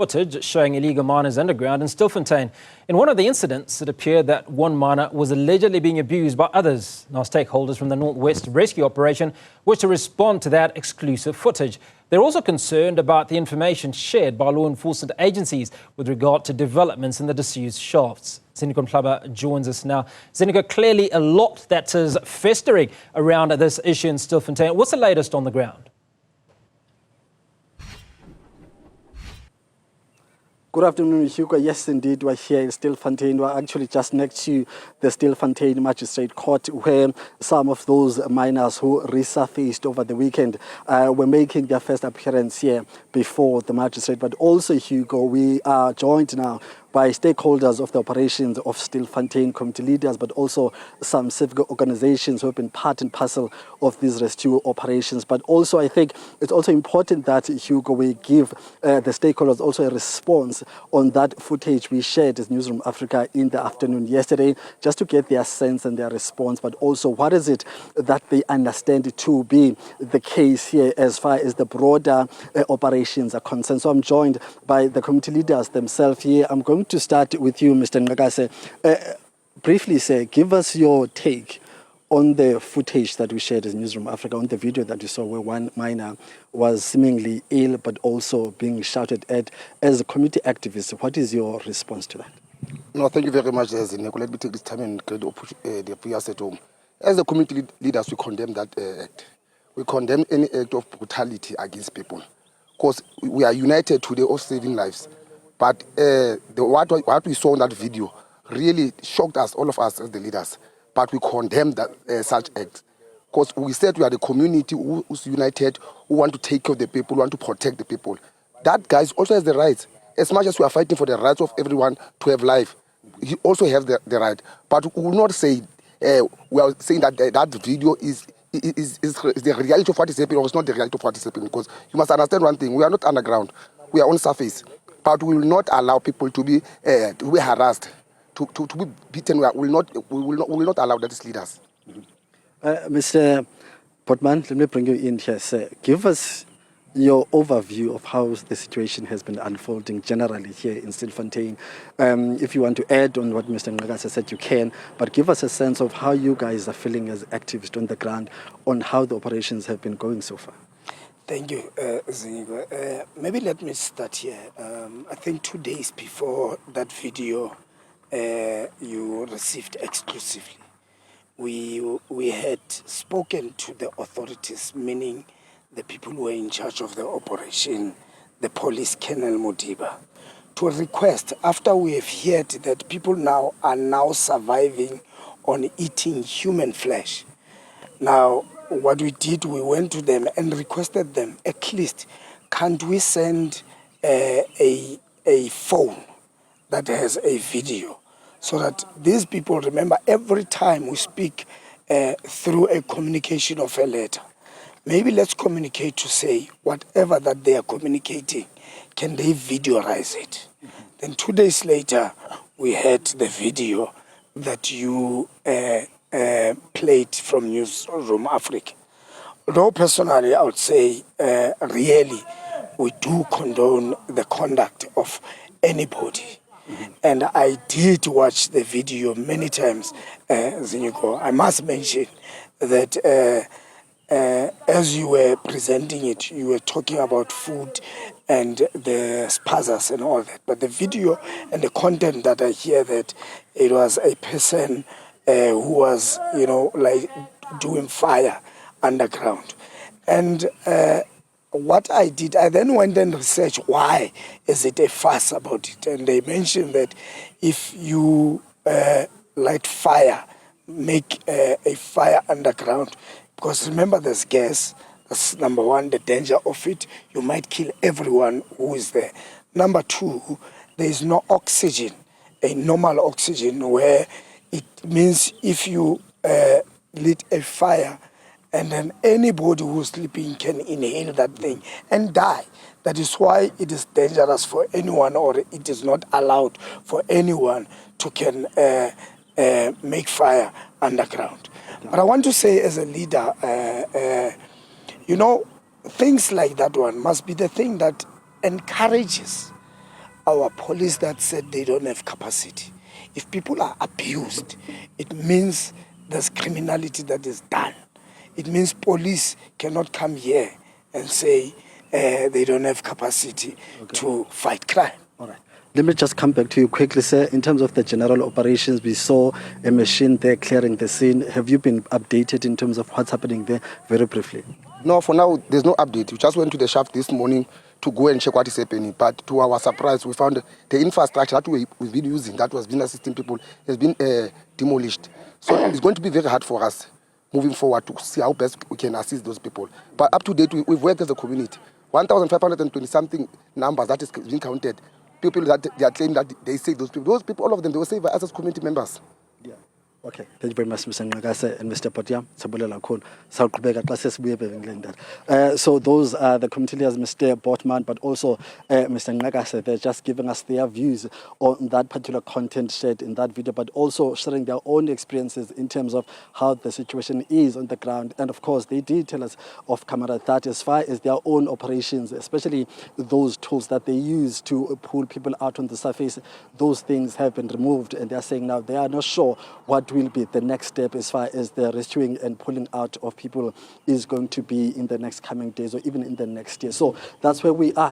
Footage showing illegal miners underground in Stilfontein. In one of the incidents, it appeared that one miner was allegedly being abused by others. Now, stakeholders from the Northwest Rescue Operation wish to respond to that exclusive footage. They're also concerned about the information shared by law enforcement agencies with regard to developments in the disused shafts. Zinika Mhlaba joins us now. Zinika, clearly a lot that is festering around this issue in Stilfontein. What's the latest on the ground? Good afternoon, Hugo. Yes, indeed, we're here in Stilfontein. We're actually just next to the Stilfontein Magistrate Court, where some of those miners who resurfaced over the weekend were making their first appearance here before the magistrate. But also, Hugo, we are joined now by stakeholders of the operations of Stilfontein, community leaders, but also some civic organizations who have been part and parcel of these rescue operations. But also, I think it's also important that, Hugo, we give the stakeholders also a response on that footage we shared as Newzroom Afrika in the afternoon yesterday, just to get their sense and their response, but also what is it that they understand to be the case here as far as the broader operations are concerned. So I'm joined by the community leaders themselves here. I'm going to start with you, Mr. Ngakase. Briefly, sir, give us your take on the footage that we shared as Newzroom Afrika, on the video that you saw where one miner was seemingly ill but also being shouted at. As a community activist, what is your response to that? No, thank you very much, Zinika. Let me take this time and get the prayers at home. As a community leaders, we condemn that act. We condemn any act of brutality against people, because we are united today of saving lives. But what we saw in that video really shocked us, all of us as the leaders. But we condemn that such acts, because we said we are the community who's united, who want to take care of the people, who want to protect the people. That guy also has the right. As much as we are fighting for the rights of everyone to have life, he also has the right. But we will not say, we are saying that that video is the reality of what is happening, or it's not the reality of what is happening. Because you must understand one thing, we are not underground, we are on surface. But we will not allow people to be harassed, to be beaten. We will not allow that as leaders. Mr. Portman, let me bring you in here, sir. Give us your overview of how the situation has been unfolding generally here in Stilfontein. If you want to add on what Mr. Ngakase said, you can, but give us a sense of how you guys are feeling as activists on the ground on how the operations have been going so far. Thank you, Zinika. Maybe let me start here. I think 2 days before that video you received exclusively, we had spoken to the authorities, meaning the people who were in charge of the operation, the police, Colonel Modiba, to request, after we have heard that people now are surviving on eating human flesh. Now, what we did, we went to them and requested them, at least, can't we send a phone that has a video, so that these people, remember, every time we speak through a communication of a letter, maybe let's communicate to say whatever that they are communicating, can they videoize it? Then 2 days later, we had the video that you played from Newzroom Afrika. Though personally, I would say, really, we do condone the conduct of anybody. And I did watch the video many times, Zinika. I must mention that as you were presenting it, you were talking about food and the spazas and all that. But the video and the content that I hear, that it was a person who was, like doing fire underground. And what I did, I then went and researched why is it a fuss about it. And they mentioned that if you light fire, make a fire underground, because remember there's gas, that's number one, the danger of it, you might kill everyone who is there. Number two, there is no oxygen, a normal oxygen, where it means if you lit a fire, and then anybody who's sleeping can inhale that thing and die. That is why it is dangerous for anyone, or it is not allowed for anyone to can make fire underground. But I want to say, as a leader, things like that one must be the thing that encourages our police that said they don't have capacity. If people are abused, it means there's criminality that is done. It means police cannot come here and say they don't have capacity to fight crime. All right. Let me just come back to you quickly, sir. In terms of the general operations, we saw a machine there clearing the scene. Have you been updated in terms of what's happening there, very briefly? No, for now, there's no update. We just went to the shaft this morning to go and check what is happening. But to our surprise, we found the infrastructure that we've been using, that was been assisting people, has been demolished. So it's going to be very hard for us moving forward to see how best we can assist those people. But up to date, we've worked as a community. 1,520-something numbers that is being counted. People that they are claiming that they save those people. Those people, all of them, they were saved by us as community members. Yeah. Okay. Thank you very much, Mr. Ngakase and Mr. Potiam. So those are the community leaders, Mr. Botman, but also Mr. Ngakase. They're just giving us their views on that particular content shared in that video, but also sharing their own experiences in terms of how the situation is on the ground. And of course, they did tell us off camera that as far as their own operations, especially those tools that they use to pull people out on the surface, those things have been removed. And they're saying now they are not sure what will be the next step as far as the rescuing and pulling out of people is going to be in the next coming days or even in the next year. So that's where we are.